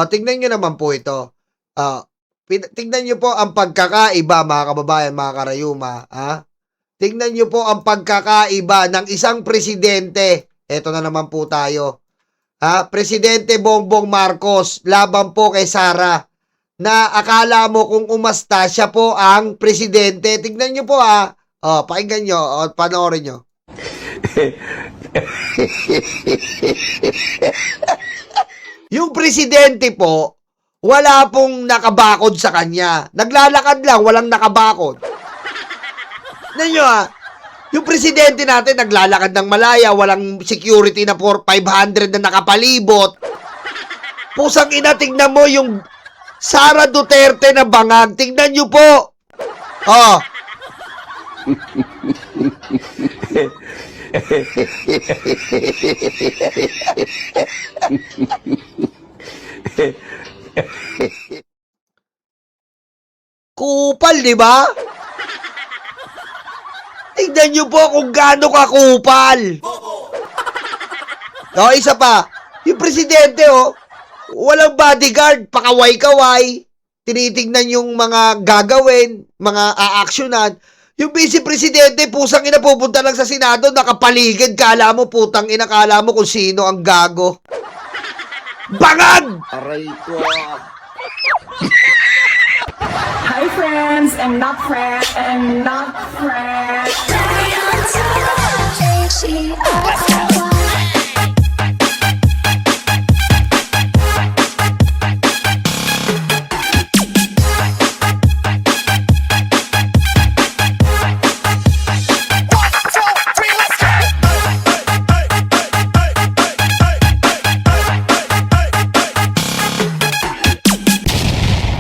Tingnan nyo naman po ito. Tingnan nyo po ang pagkakaiba, mga kababayan, mga karayuma. Tingnan nyo po ang pagkakaiba ng isang presidente. Ito na naman po tayo. Presidente Bongbong Marcos, laban po kay Sara, na akala mo kung umasta, siya po ang presidente. Tingnan nyo po pakinggan nyo, panoorin nyo. Yung presidente po, wala pong nakabakod sa kanya. Naglalakad lang, walang nakabakod. Tingnan nyo yung presidente natin naglalakad ng malaya, walang security na 500 na nakapalibot. Pusang ina, tingnan mo yung Sara Duterte na bangag. Tingnan nyo po. Kupal, di ba? Tingnan nyo po kung gaano kakupal. Isa pa. Yung presidente, walang bodyguard, pakaway-kaway. Tinitingnan yung mga gagawin, mga aaksyonan. Yung vice presidente, pusang ina, pupunta lang sa Senado, nakapaligid, kala mo, putang ina, kala mo kung sino ang gago. Bangag! Aray ko. Hi friends, I'm not friends, I'm not friends.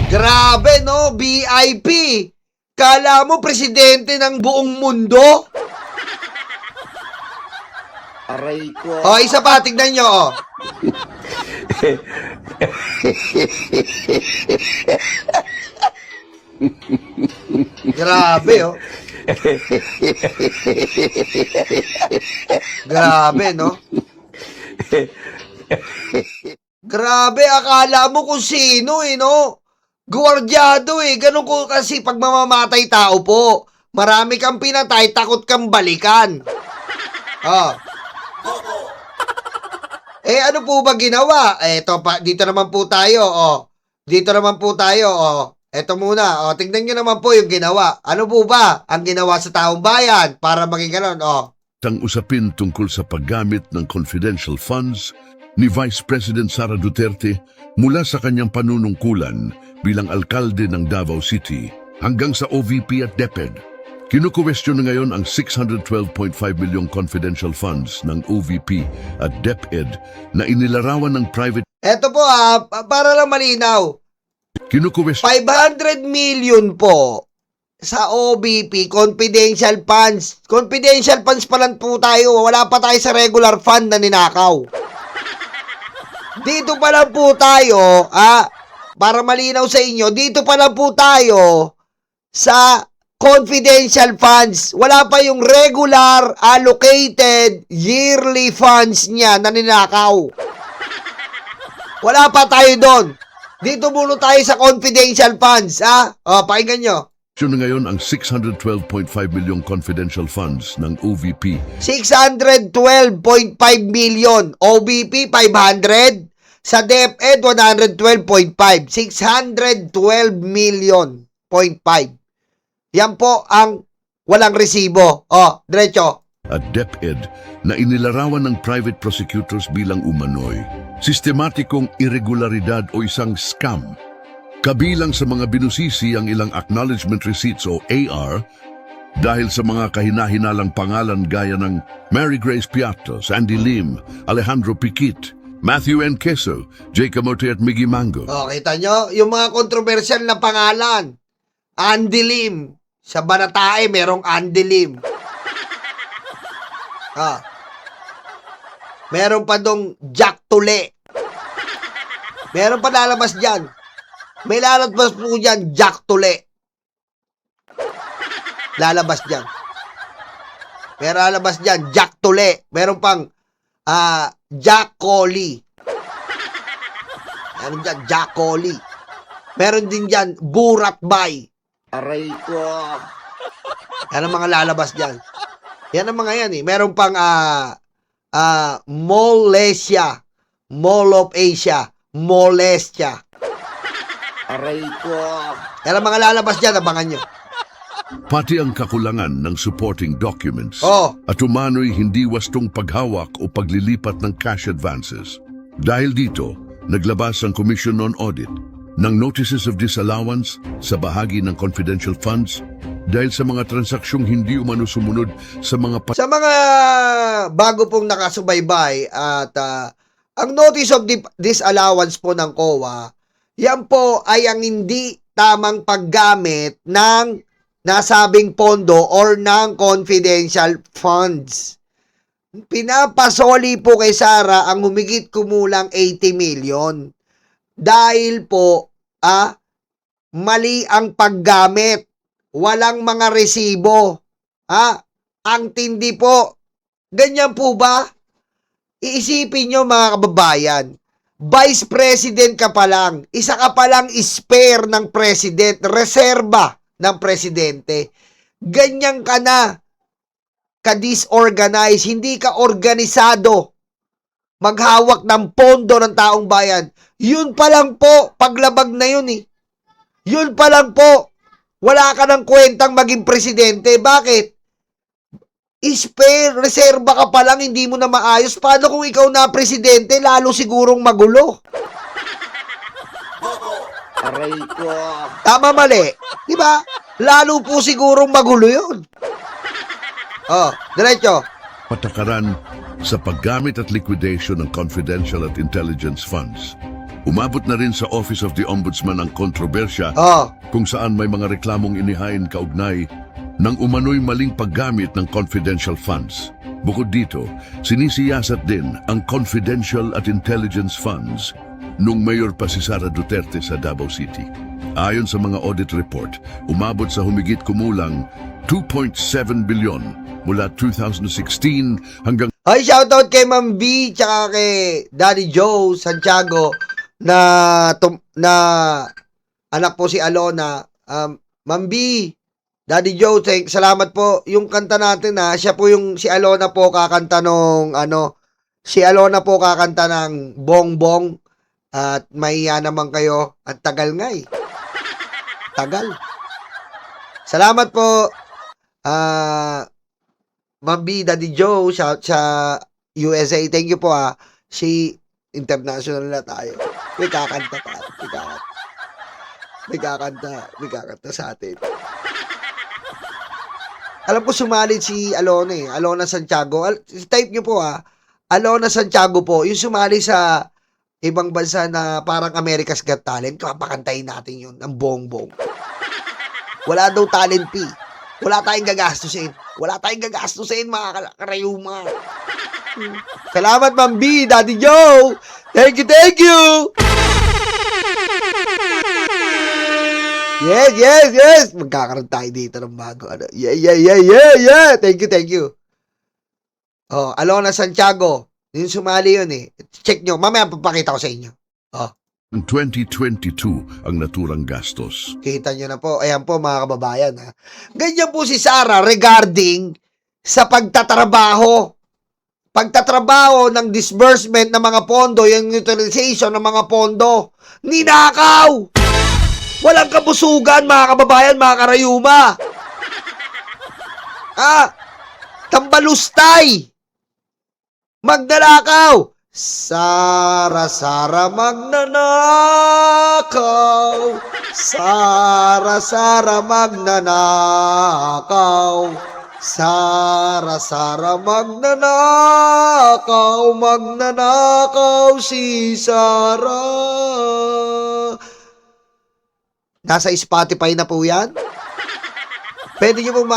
Grabe, no? VIP. Kala mo presidente ng buong mundo? Aray ko. Isa pa, tignan nyo, Grabe, Grabe, no? Grabe, akala mo kung sino, no? Guwardyado, ganun ko kasi pag mamamatay tao po. Marami kang pinatay, takot kang balikan. Ano po ba ginawa? Dito naman po tayo, Dito naman po tayo, Eto muna, tingnan nyo naman po yung ginawa. Ano po ba ang ginawa sa taong bayan para maging ganun, Ang usapin tungkol sa paggamit ng confidential funds ni Vice President Sara Duterte mula sa kanyang panunungkulan bilang alkalde ng Davao City hanggang sa OVP at DepEd. Kinukwestiyon na ngayon ang 612.5 milyong confidential funds ng OVP at DepEd na inilarawan ng private. Eto po para lang malinaw. 500 million po sa OVP, confidential funds. Confidential funds pa lang po tayo. Wala pa tayo sa regular fund na ninakaw. Dito pa lang po tayo, para malinaw sa inyo, dito pa lang po tayo sa confidential funds. Wala pa yung regular, allocated, yearly funds niya na ninakaw. Wala pa tayo doon. Dito muna tayo sa confidential funds, pakinggan nyo. Na ngayon ang 612.5 milyong confidential funds ng OVP. 612.5 million. OVP, 500. Sa DepEd, 112.5. 612 million. 0.5. Yan po ang walang resibo. Diretso. At DepEd na inilarawan ng private prosecutors bilang umano'y sistematikong irregularidad o isang scam. Kabilang sa mga binusisi ang ilang acknowledgement receipts o AR dahil sa mga kahinahinalang pangalan gaya ng Mary Grace Piatto, Sandy Lim, Alejandro Piquit, Matthew N. Queso, J. Camote at Miggy Mango. Kita nyo, yung mga kontrobersyal na pangalan. Andy Lim. Sa Banatae, merong Andy Lim. Meron pa dong Jack Tule. Meron pa lalabas dyan. May lalabas po dyan, Jack Tule. Lalabas dyan. Meron lalabas dyan, Jack Tule. Meron pang Jack Coley. Meron dyan, Jack Collie. Meron din dyan, Burat Bay. Aray ko. Yan ang mga lalabas dyan. Yan ang mga yan eh. Meron pang Molestia. Mall of Asia. Molestia. Aray ko. Yan ang mga lalabas dyan, abangan nyo. Pati ang kakulangan ng supporting documents Oh. at umano'y hindi wastong paghawak o paglilipat ng cash advances. Dahil dito, naglabas ang Commission on Audit ng Notices of Disallowance sa bahagi ng confidential funds dahil sa mga transaksyong hindi umano sumunod sa mga Sa mga bago pong nakasubaybay at ang Notice of Disallowance po ng COA, yan po ay ang hindi tamang paggamit ng nasabing pondo or ng confidential funds. Pinapasoli po kay Sara ang humigit kumulang 80 million. Dahil po, mali ang paggamit. Walang mga resibo. Ang tindi po. Ganyan po ba? Iisipin nyo mga kababayan, Vice President ka pa lang, isa ka pa lang spare ng President, reserba ng Presidente. Ganyan ka na ka-disorganized, hindi ka organisado maghawak ng pondo ng taong bayan. Yun pa lang po, paglabag na yun eh. Yun pa lang po, wala ka ng kwentang maging presidente. Bakit? Spare, reserba ka pa lang, hindi mo na maayos. Paano kung ikaw na presidente, lalo sigurong magulo? Aray ko. Tama, mali. Di ba? Lalo po sigurong magulo yun. Oh, diretso. patakaran sa paggamit at liquidation ng confidential at intelligence funds. Umabot na rin sa Office of the Ombudsman ang kontrobersya Oh, kung saan may mga reklamong inihain kaugnay ng umano'y maling paggamit ng confidential funds. Bukod dito, sinisiyasat din ang confidential at intelligence funds nung mayor pa si Sara Duterte sa Davao City. Ayon sa mga audit report, umabot sa humigit kumulang 2.7 bilyon mula 2016 hanggang ay, shoutout kay Ma'am B tsaka kay Daddy Joe Santiago na anak po si Alona. Ma'am B, Daddy Joe, salamat po. Yung kanta natin siya po yung si Alona po kakanta nung si Alona po kakanta ng Bongbong at mahiya naman kayo. At tagal nga eh. Tagal. Salamat po. Ma'am B, Daddy Joe, shout sa USA. Thank you po Si international na tayo. May kakanta tayo. May kakanta sa atin. Alam ko sumali si Alona eh. Alona Santiago. Type nyo po Alona Santiago po. Yung sumali sa ibang bansa na parang America's Got Talent. Kapakantayin natin yun. Ang bongbong. Wala daw talent fee. Wala tayong gagastusin. Mga karayuma. Salamat, Ma'am B, Daddy Joe. Thank you. Yes. Magkakaroon tayo dito ng bago. Yeah. Thank you. Oh, Alona Santiago. Yung sumali yun eh. Check nyo. Mamaya papakita ko sa inyo. Oh. 2022 ang naturang gastos. Kita nyo na po. Ayan po mga kababayan. Ganyan po si Sara regarding sa pagtatrabaho. Pagtatrabaho ng disbursement ng mga pondo, yung utilization ng mga pondo. Ninakaw! Walang kabusugan mga kababayan, mga karayuma. Tambalustay. Magnanakaw. Sara magnanakaw. Sara magnanakaw. Sara magnanakaw si Sara. Nasa Spotify na po yan. Pwede nyo po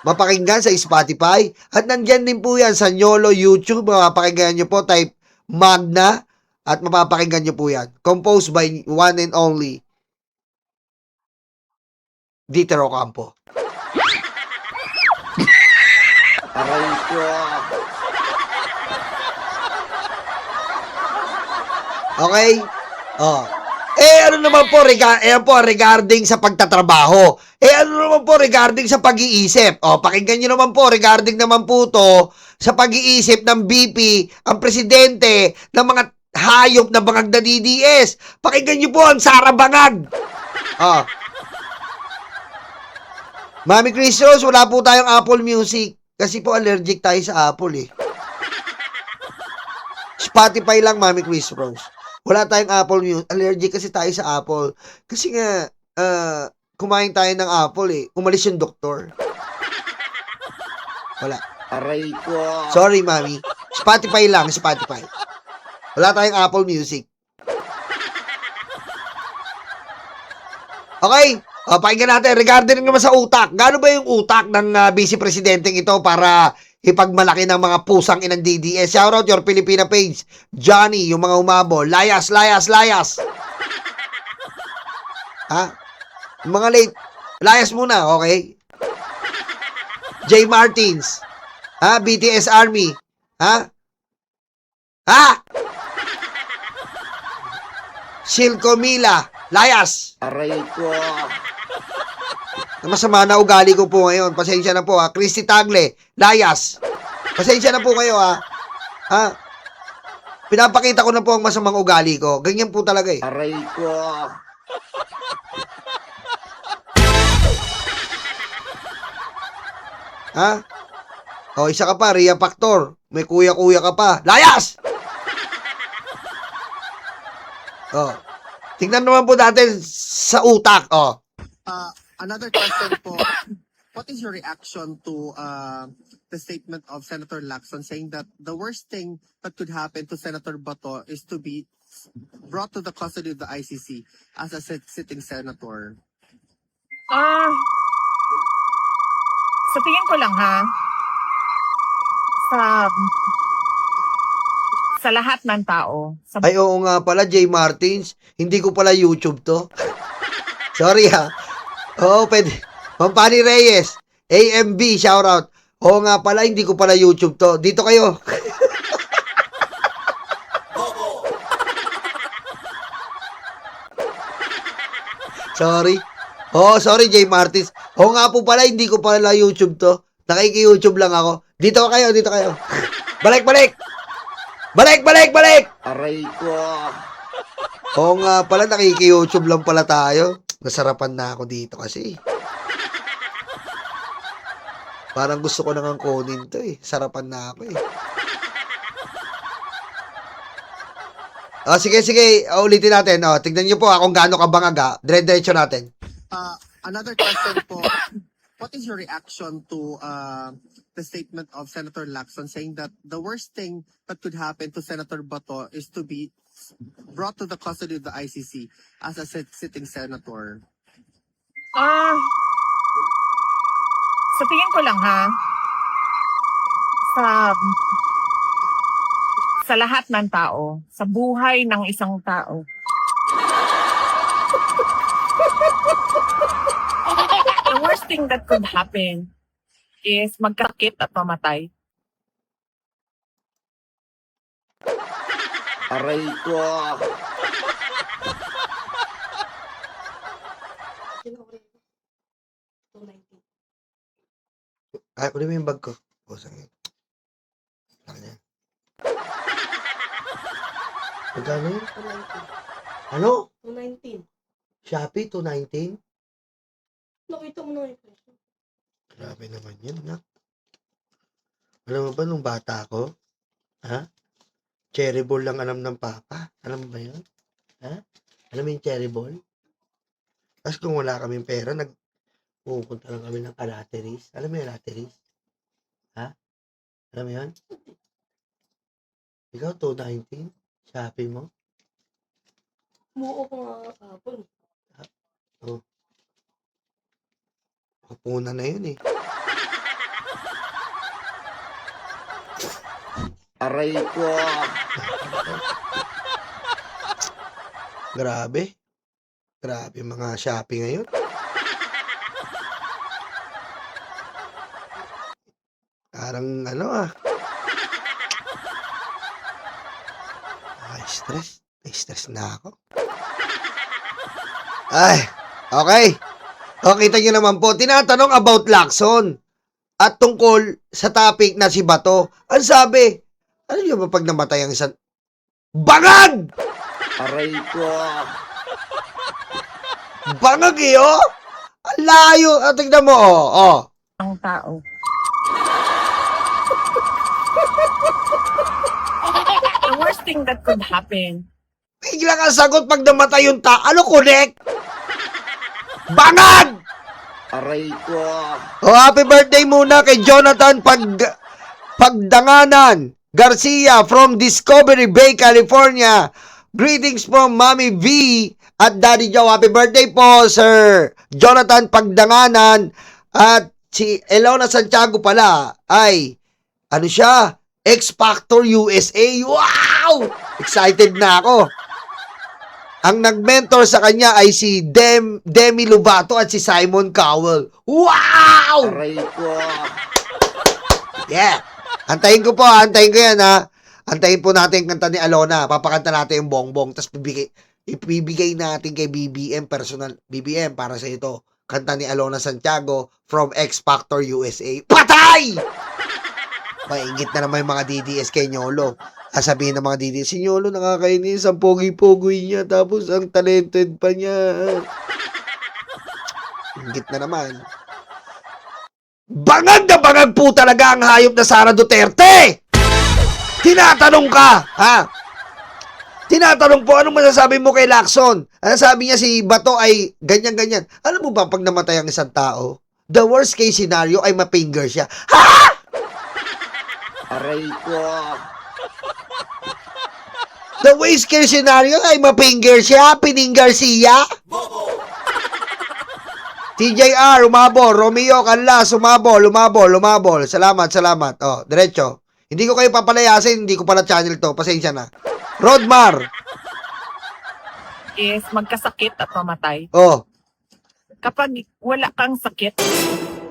mapakinggan sa Spotify. At nandyan din po yan sa Nyolo YouTube. Mapapakinggan nyo po. Type Magna. At mapapakinggan nyo po yan. Composed by one and only Dieter Ocampo. Aray ko. Okay? Oh. Ano naman po, regarding sa pagtatrabaho. Ano naman po regarding sa pag-iisip. Pakinggan nyo naman po, regarding naman po to sa pag-iisip ng BP, ang presidente, ng mga hayop na bangag na DDS. Pakinggan nyo po ang Sara Bangag. Mami Chris Rose, wala po tayong Apple Music. Kasi po allergic tayo sa Apple eh. Spotify lang, Mami Chris Rose. Wala tayong Apple Music. Allergic kasi tayo sa Apple. Kasi nga, kumain tayo ng Apple eh. Umalis yung doktor. Wala. Aray ko. Sorry, Mami. Spotify lang, Spotify. Wala tayong Apple Music. Okay. Pakinggan natin. Regarding naman sa utak. Gaano ba yung utak ng Vice Presidenteng ito para ipagmalaki ng mga pusang inang DDS? Shoutout your Filipina page. Johnny, yung mga umabo. Layas, layas, layas. Yung mga late. Layas muna, okay? J. Martins. BTS Army. Silco Mila. Layas. Aray ko. Masama na ugali ko po ngayon. Pasensya na po Christy Tagle, layas. Pasensya na po kayo Pinapakita ko na po ang masamang ugali ko. Ganyan po talaga eh. Aray ko. Isa ka pa, Ria Factor. May kuya-kuya ka pa. Layas! Tingnan naman po natin sa utak. Another question po, what is your reaction to the statement of Senator Lacson saying that the worst thing that could happen to Senator Bato is to be brought to the custody of the ICC as a sitting senator? Sa tingin ko lang sa lahat ng tao. Ay, oo nga pala, J. Martins. Hindi ko pala YouTube to. Sorry Oo, pwede. Pampani Reyes. AMB, shoutout. Oo nga pala, hindi ko pala YouTube to. Dito kayo. Sorry. Sorry, J. Martins. Oo nga po pala, hindi ko pala YouTube to. Nakiki-YouTube lang ako. Dito kayo, dito kayo. Balik, balik! Balik, balik, balik! Aray ko. Oo nga pala, nakiki-YouTube lang pala tayo. Nasarapan na ako dito kasi. Parang gusto ko nang kunin to eh. Sarapan na ako eh. Sige, sige. Ulitin natin. Tignan nyo po kung gaano kabangaga. Dire-diretso natin. Another question po, what is your reaction to the statement of Senator Lacson saying that the worst thing that could happen to Senator Bato is to be brought to the custody of the ICC as a sitting senator? Sa tingin ko lang sa lahat ng tao, sa buhay ng isang tao. The worst thing that could happen is magkasakit at mamatay. Aray ko. Kunin mo yung bag ko. Sakit. Magkano yun? 219. Ano? 219. Shopee, 219? Nakita mo na yung presyo. Grabe naman yun, nak. Alam mo ba nung bata ko? Cherry ball lang alam ng papa. Alam mo ba yun? Alam mo yung cherry ball? Tapos kung wala kaming pera, pupunta lang kami ng Alateris. Alam mo yung Alateris? Alam mo yun? Ikaw, 219? Shopee mo? Buo ko nga kapon. Kapuna na yun eh. Aray ko. Grabe. Grabe mga Shopee ngayon. Parang stress. Stress na ako. Ay, okay. O, kita nyo naman po, tinatanong about Lacson at tungkol sa topic na si Bato. Ang sabi, ano yun ba pag namatay ang isang... Bangag! Aray ko. Bangag eh, oh! Ang layo. Tignan mo, oh. Ang tao. The worst thing that could happen Bigla kang sagot pag namatay yung Ano connect? Bangag! Aray ko. Oh, happy birthday muna kay Jonathan Pagdanganan Garcia from Discovery Bay, California. Greetings from Mommy V at Daddy Joe. Happy birthday po, Sir Jonathan Pagdanganan. At si Elona Santiago pala ay, ano siya? X Factor USA. Wow! Excited na ako. Ang nag-mentor sa kanya ay si Demi Lovato at si Simon Cowell. Wow! Aray ko. Yeah. Antayin ko yan ha. Antayin po natin yung kanta ni Alona. Papakanta natin yung bongbong. Tapos ibibigay natin kay BBM personal. BBM para sa ito. Kanta ni Alona Santiago from X Factor USA. Patay! Maingit na naman yung mga DDS kay Nyolo. Sabihin ng mga DDS, si Nyolo nakakainis, ang pogi-pogi niya, tapos ang talented pa niya. Ingit na naman. Bangag na bangag po talaga ang hayop na Sara Duterte! Tinatanong ka, ha? Tinatanong po, anong masasabi mo kay Lacson? Ano sabi niya si Bato ay ganyan-ganyan. Alam mo ba, pag namatay ang isang tao, the worst case scenario ay ma-finger siya. Ha? Aray ko. The worst case scenario ay ma-finger siya, pininggar siya. TJR, umabol. Romeo, Canlas, umabol. Salamat. Oh, diretso. Hindi ko kayo papalayasin, hindi ko pala channel to. Pasensya na. Rodmar. is magkasakit at mamatay. Oh, Kapag wala kang sakit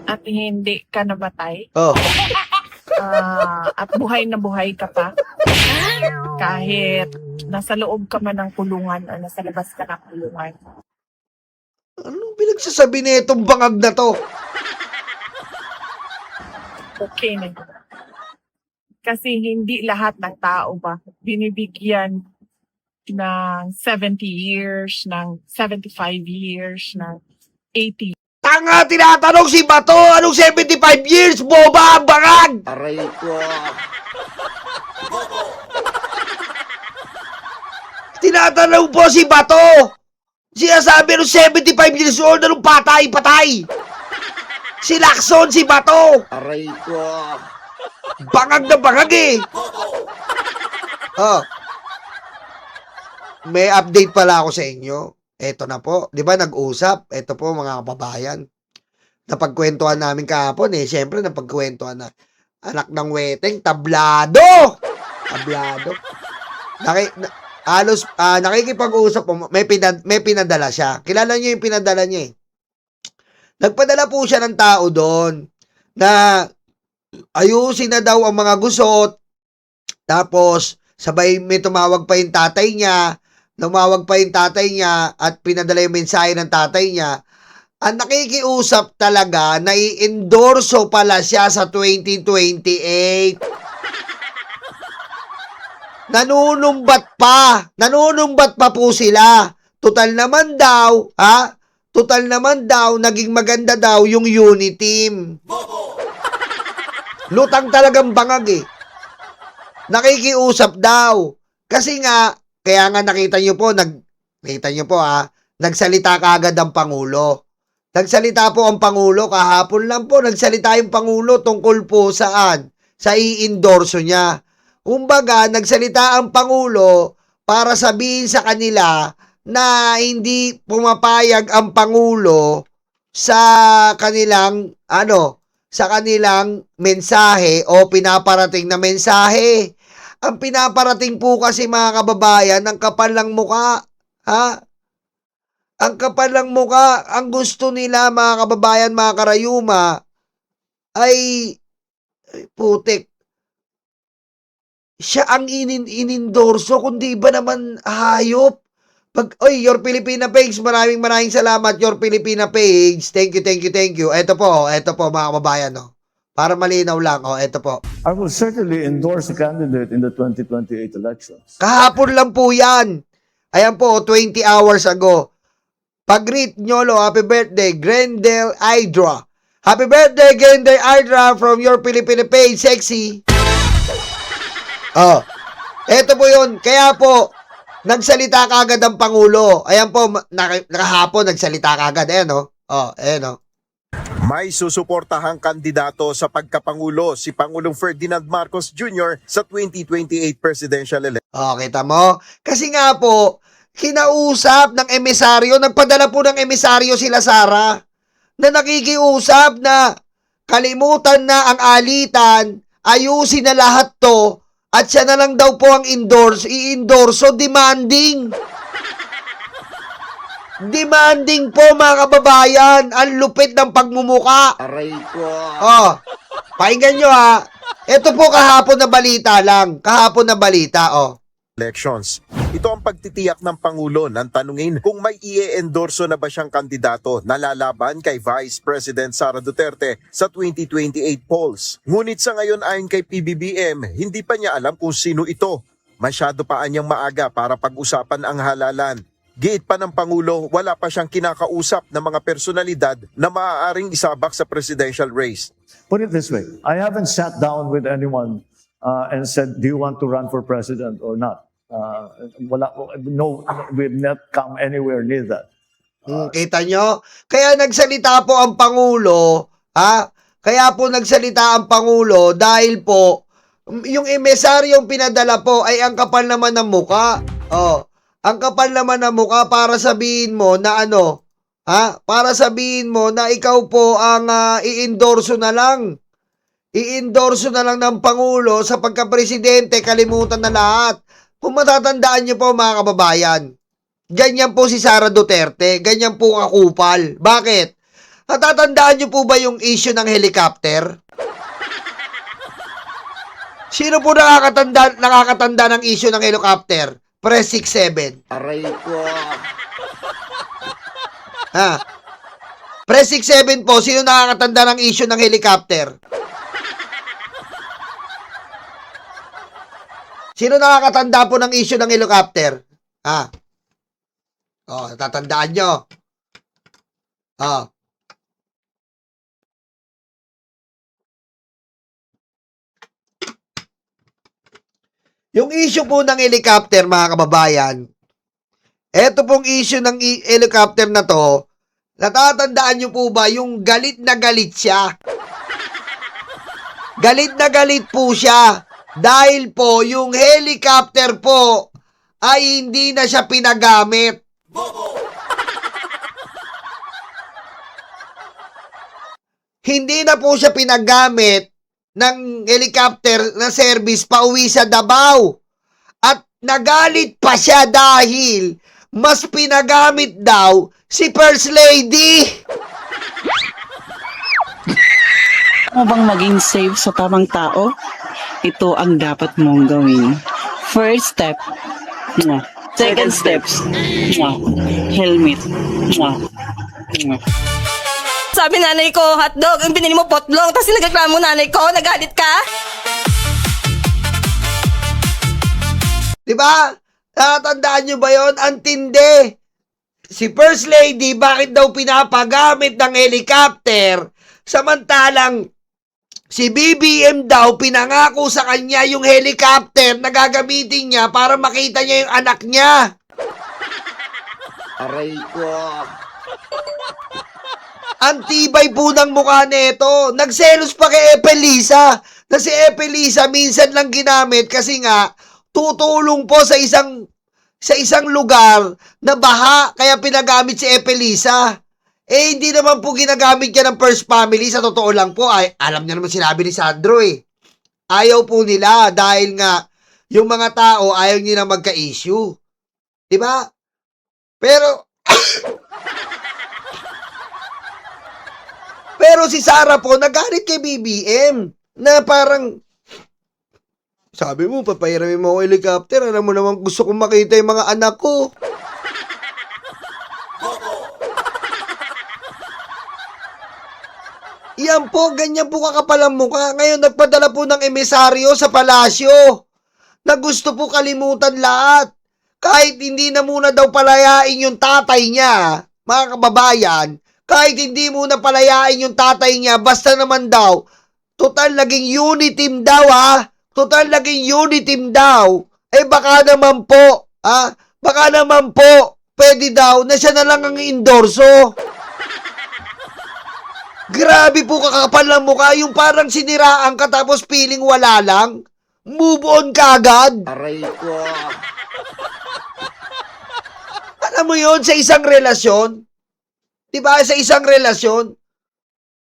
at hindi ka namatay, oh. at buhay na buhay ka pa, kahit nasa loob ka man ng kulungan o nasa labas ka ng kulungan, Anong pinagsasabi na itong bangag na to? okay na yun. Kasi hindi lahat ng tao ba binibigyan ng 70 years, ng 75 years, ng 80. Tanga, tinatanong si Bato, anong 75 years? Boba, bangag! Aray ko. Tinatanong po si Bato. Siya sabi nung 75 years old, anong patay? Si Lacson, si Bato. Aray ko. Bangag na bangag eh. Oh. May update pala ako sa inyo. Eto na po. Di ba nag-usap? Eto po mga kababayan. Napagkwentuhan namin kahapon eh. Siyempre napagkwentuhan na. Anak ng weteng, tablado! Tablado. Nakikipag-usap po. May pinadala siya. Kilala niyo yung pinadala niya eh. Nagpadala po siya ng tao doon na ayusin na daw ang mga gusot. Tapos, sabay may tumawag pa yung tatay niya. At pinadala yung mensahe ng tatay niya. Ang nakikiusap talaga, nai-endorso pala siya sa 2028. Nanunumbat pa po sila. Total naman daw, naging maganda daw yung unity team. Lutang talagang bangag eh. Nakikiusap daw. Kasi nga, kaya nga nakita nyo po, nagsalita kaagad ang Pangulo. Nagsalita po ang Pangulo, kahapon lang po, nagsalita yung Pangulo tungkol po saan? Sa i-endorso niya. Kumbaga, nagsalita ang Pangulo para sabihin sa kanila na hindi pumapayag ang Pangulo sa kanilang mensahe o pinaparating na mensahe. Ang pinaparating po kasi mga kababayan, ang kapal ng muka. Ha? Ang kapal ng muka. Ang gusto nila mga kababayan, mga karayuma, ay putik. Siya ang inindorso, kundi ba naman hayop? Your Filipina page, maraming salamat, Your Filipina page. Thank you. Ito po, mga kababayan, no. Para malinaw lang, ito po. I will certainly endorse a candidate in the 2028 elections. Kahapon lang po yan. Ayan po, 20 hours ago. Pag-greet Nyolo, happy birthday, Grendel Hydra. Happy birthday, Grendel Hydra from Your Filipina page, sexy. Eto po yun. Kaya po, nagsalita kagad ang Pangulo. Ayan po, nakahapon nagsalita kagad. Ayan, no? Ayan, no? May susuportahang kandidato sa pagkapangulo si Pangulong Ferdinand Marcos Jr. sa 2028 presidential election. Kita mo? Kasi nga po, kinausap ng emisaryo, nagpadala po ng emisaryo sila Sara, na nakikiusap na kalimutan na ang alitan, ayusin na lahat to, at siya na lang daw po ang i-endorso, demanding. Demanding po, mga kababayan, ang lupit ng pagmumuka. Aray ko. Pakinggan nyo ha. Ito po kahapon na balita lang. Elections. Ito ang pagtitiyak ng Pangulo ng tanungin kung may i-endorso na ba siyang kandidato na lalaban kay Vice President Sara Duterte sa 2028 polls. Ngunit sa ngayon ayon kay PBBM, hindi pa niya alam kung sino ito. Masyado pa anyang maaga para pag-usapan ang halalan. Giit pa ng Pangulo, wala pa siyang kinakausap na mga personalidad na maaaring isabak sa presidential race. Put it this way, I haven't sat down with anyone and said, do you want to run for president or not? No, we've not come anywhere near that. Kita nyo? Kaya nagsalita po ang Pangulo, Kaya po nagsalita ang Pangulo dahil po, yung emisaryong pinadala po ay ang kapal naman ng muka. Ang kapal naman ng muka para sabihin mo na para sabihin mo na ikaw po ang i-endorso na lang. I-endorso na lang ng Pangulo sa pagka-presidente, kalimutan na lahat. Kung matatandaan niyo po, mga kababayan, ganyan po si Sara Duterte, ganyan po kakupal. Bakit? Natatandaan niyo po ba yung issue ng helicopter? Sino po nakakatanda ng issue ng helicopter? Press 67. Aray ko. Press 67 po, sino nakakatanda ng issue ng helicopter? Sino nakakatanda po ng issue ng helicopter? Natatandaan nyo. Yung issue po ng helicopter, mga kababayan, eto pong issue ng helicopter na to, natatandaan nyo po ba yung galit na galit siya? Galit na galit po siya dahil po yung helicopter po ay hindi na siya pinagamit. Hindi na po siya pinagamit ng helicopter na service pauwi sa Davao. At nagalit pa siya dahil mas pinagamit daw si First Lady. Mo bang maging safe sa tamang tao? Ito ang dapat mong gawin. First step, second steps, helmet. Sabi nanay ko, hotdog, ang binili mo potlong, tapos nagreklamo nanay ko, nagalit ka? Diba? Tatandaan nyo ba yun? Ang tindi. Si First Lady, bakit daw pinapagamit ng helicopter? Samantalang, si BBM daw pinangako sa kanya yung helicopter na gagamitin niya para makita niya yung anak niya. Aray ko. Ang tibay po ng mukha nito. Nagselos pa kay Epelisa. Na si Epelisa minsan lang ginamit kasi nga tutulong po sa isang lugar na baha kaya pinagamit si Epelisa. Hindi naman po ginagamit niya ng First Family. Sa totoo lang po, alam niya naman sinabi ni Sandro Ayaw po nila dahil nga yung mga tao ayaw nila magka-issue. Diba? Pero si Sara po nagalit kay BBM na parang sabi mo, papahiramin mo ako helicopter. Alam mo naman gusto kong makita yung mga anak ko. Yan po, ganyan po kakapal ang mukha. Ngayon, nagpadala po ng emisaryo sa palasyo na gusto po kalimutan lahat. Kahit hindi na muna daw palayain yung tatay niya, mga kababayan, kahit hindi muna palayain yung tatay niya, basta naman daw, total naging uniteam daw total naging uniteam daw, baka naman po, baka naman po, pwede daw na siya na lang ang endorso. Grabe po kakapal ng mukha, yung parang siniraan ka tapos feeling wala lang. Move on ka agad. Aray ko. Alam mo yon sa isang relasyon? Diba sa isang relasyon?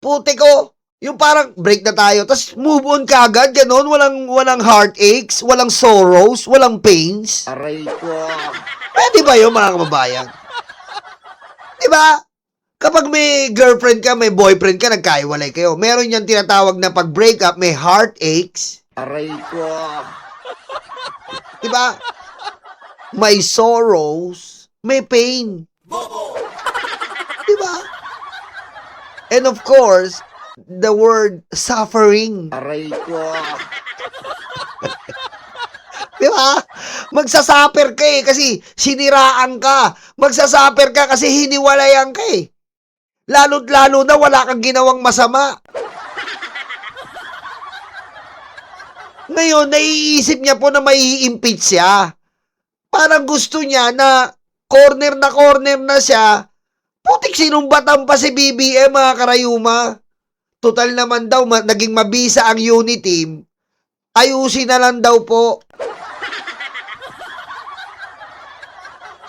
Puti ko, yung parang break na tayo, tapos move on ka agad, ganon, walang heartaches, walang sorrows, walang pains. Aray ko. Pwede ba yun mga kababayan? Diba? Kapag may girlfriend ka, may boyfriend ka, nagkaiwalay kayo. Meron yan tinatawag na pag break up, may heartaches. Aray ko. Diba? May sorrows, may pain. Diba? And of course, the word suffering. Aray ko. Diba? Magsasuffer ka kasi siniraan ka. Magsasuffer ka kasi hiniwalayan ka Lalo't-lalo na wala kang ginawang masama. Ngayon, naiisip niya po na mai-impeach siya. Parang gusto niya na corner na siya. Putik sinumbatan pa si BBM mga karayuma. Total naman daw, naging mabisa ang unit team. Ayusin na lang daw po.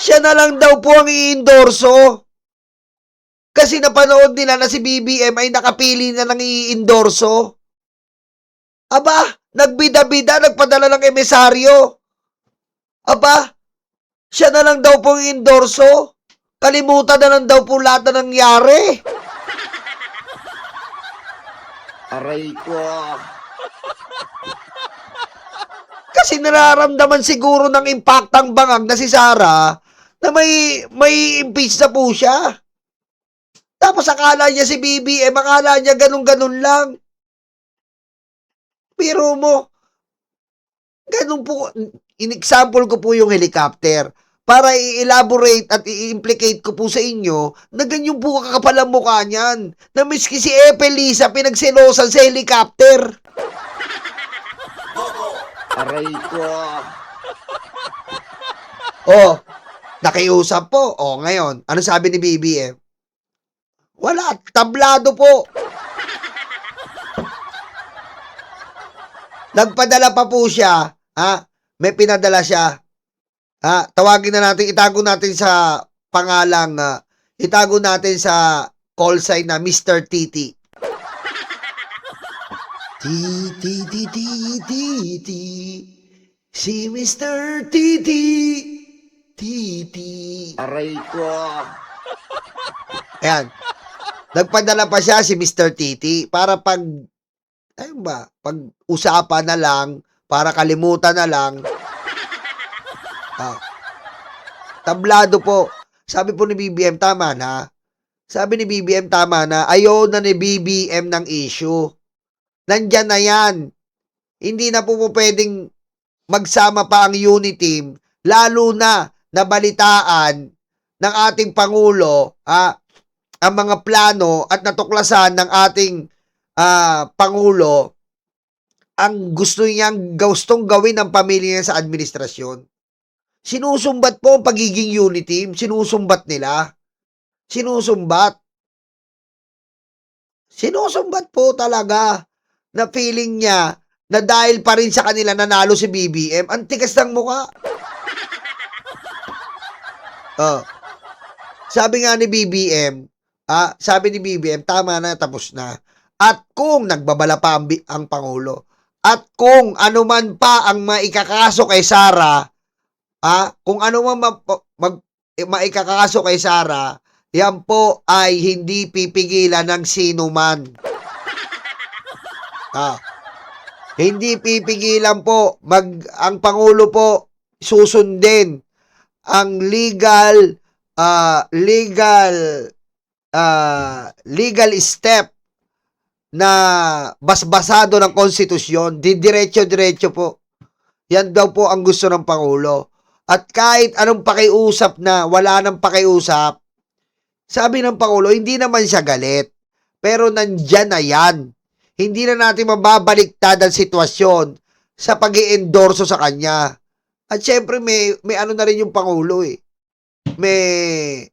Siya na lang daw po ang i-endorso. Kasi napanood nila na si BBM ay nakapili na ng i-endorso. Aba, nagbida-bida, nagpadala ng emisaryo. Aba, siya na lang daw po ang i-endorso. Kalimutan na lang daw po lahat na nangyari. Aray ko. Kasi nararamdaman siguro ng impaktang bangag na si Sara na may impeach na po siya. Tapos akala niya si BBM, akala niya ganun-ganun lang. Pero mo, ganun po, in-example ko po yung helicopter para i-elaborate at i-implicate ko po sa inyo na ganyan po kakapal ang mukha niyan. Na miski si Epelisa pinagselosan sa helicopter. Aray ko. Oh, nakiusap po. Oh, ngayon, ano sabi ni BBM? Wala, tablado po. Nagpadala pa po siya, may pinadala siya. Tawagin na natin, itago natin sa pangalang, itago natin sa call sign na Mr. Titi. Titi, si Mr. Titi, Titi. Aray ko. Ayan. Nagpadala pa siya si Mr. Titi para pag usapan na lang, para kalimutan na lang. Tablado po. Sabi po ni BBM, tama na. Sabi ni BBM, tama na. Ayaw na ni BBM ng issue. Nandyan na yan. Hindi na po pwedeng magsama pa ang unit team, lalo na nabalitaan ng ating Pangulo, ang mga plano at natuklasan ng ating Pangulo ang gustong gawin ng pamilya niya sa administrasyon. Sinusumbat po ang pagiging unit team. Sinusumbat nila. Sinusumbat po talaga na feeling niya na dahil pa rin sa kanila nanalo si BBM, ang tigas ng mukha. Sabi nga ni BBM, tama na, tapos na. At kung nagbabala pa ang Pangulo, at kung ano man pa ang maikakaso kay Sara, kung ano man maikakaso kay Sara, yan po ay hindi pipigilan ng sino man. Hindi pipigilan po, ang Pangulo po susundin ang legal step na basbasado ng konstitusyon, diretso-diretso po. Yan daw po ang gusto ng Pangulo. At kahit anong pakiusap na wala nang pakiusap, sabi ng Pangulo, hindi naman siya galit. Pero nandyan na yan. Hindi na natin mababaliktad ang sitwasyon sa pag-i-endorso sa kanya. At syempre may ano na rin yung Pangulo eh. May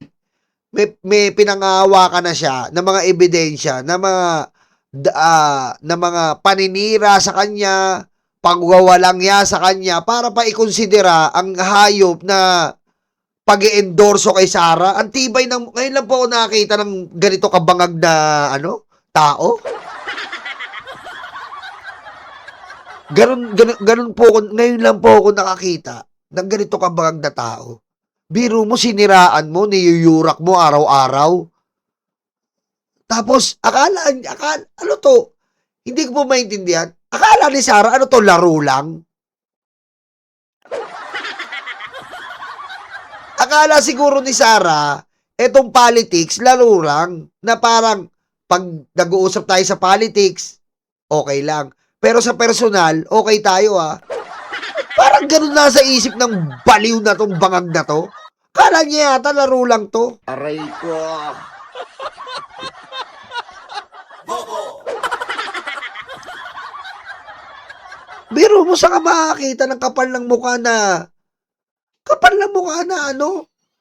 pinangahawakan na siya ng mga ebidensya, na mga paninira sa kanya, pagwawalangya sa kanya para pa ikonsidera ang hayop na pag-i-endorso kay Sara. Ang tibay ng, ngayon lang po ako nakakita ng ganito kabangag na tao. Ganun po ako, ngayon lang po ako nakakita ng ganito kabangag na tao. Biro mo, siniraan mo, niyuyurak mo araw-araw. Tapos, akala, ano to? Hindi ko po maintindihan. Akala ni Sara, ano to, laro lang? Akala siguro ni Sara, etong politics, laro lang. Na parang, pag nag-uusap tayo sa politics, okay lang. Pero sa personal, okay tayo Parang ganun na sa isip ng baliw na tong bangag na to. Kala niya yata laro lang to. Aray ko. Biro mo sa ka makakita ng kapal ng mukha na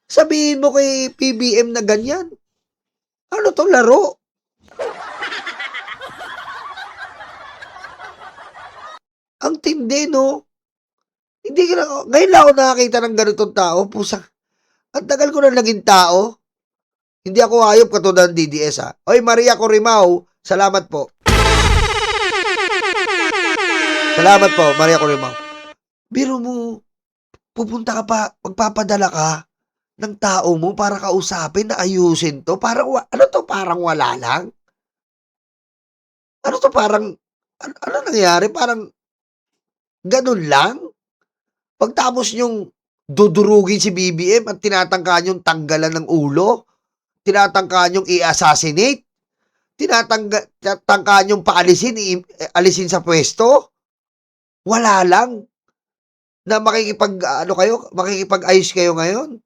sabihin mo kay PBM na ganyan. Ano to, laro? Ang tindi, no? Hindi ka na, ngayon lang ako nakakita ng ganitong tao. Pusa, ang tagal ko na naging tao. Hindi ako hayop katulad ng DDS, Oy, Maria Corimao, salamat po. Salamat po, Maria Corimao. Biro mo, pupunta ka pa, magpapadala ka ng tao mo para kausapin na ayusin to. Parang, ano to, parang wala lang? Ano to, parang, ano nangyari? Parang, ganun lang? Pagtapos yung dudurugin si BBM at tinatangka yung tanggalan ng ulo, tinatangka yung i-assassinate, tinatangka yung alisin sa pwesto, wala lang na makikipag-ayos kayo ngayon.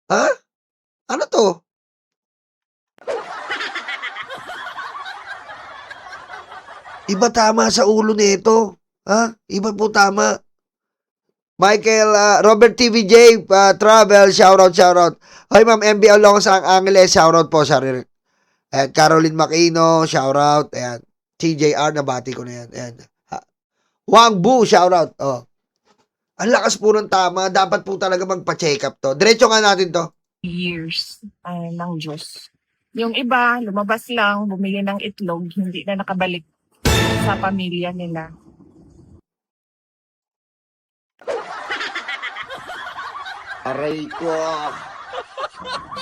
Ha? Ano to? Iba tama sa ulo nito. Iba po tama. Michael, Robert TVJ, Travel, shoutout. Hoy, Ma'am MB Alonso ang Angeles, shoutout po sa rin. At Caroline Makino, shoutout. Ayan. TJR, nabati ko na yan. Ayan. Wang Bu, shoutout. Ang lakas po ng tama. Dapat po talaga magpa-check up to. Diretso nga natin to. Years ng Diyos. Yung iba, lumabas lang, bumili ng itlog, hindi na nakabalik sa pamilya nila. Aray ko.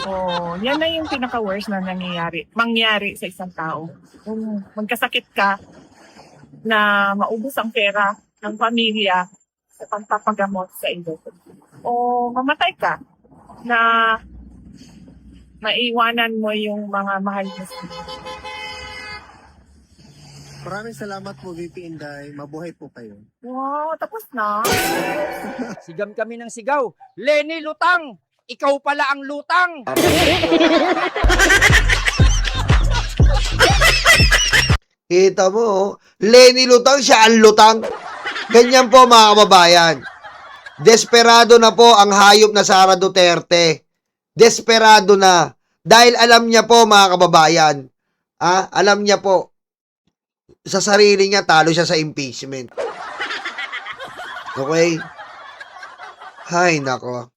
So, yan na yung pinaka-worst na mangyari sa isang tao. Kung magkasakit ka, na maubos ang pera ng pamilya sa pagpapagamot sa iyo. O mamatay ka, na maiwanan mo yung mga mahal mo. Maraming salamat po, VP Inday. Mabuhay po kayo. Wow, tapos na. Sigam kami ng sigaw. Lenny Lutang! Ikaw pala ang lutang! Kita mo, Lenny Lutang, siya ang lutang. Ganyan po mga kababayan. Desperado na po ang hayop na Sara Duterte. Desperado na. Dahil alam niya po mga kababayan, alam niya po, sa sarili niya, talo siya sa impeachment. Okay? Hay, nako.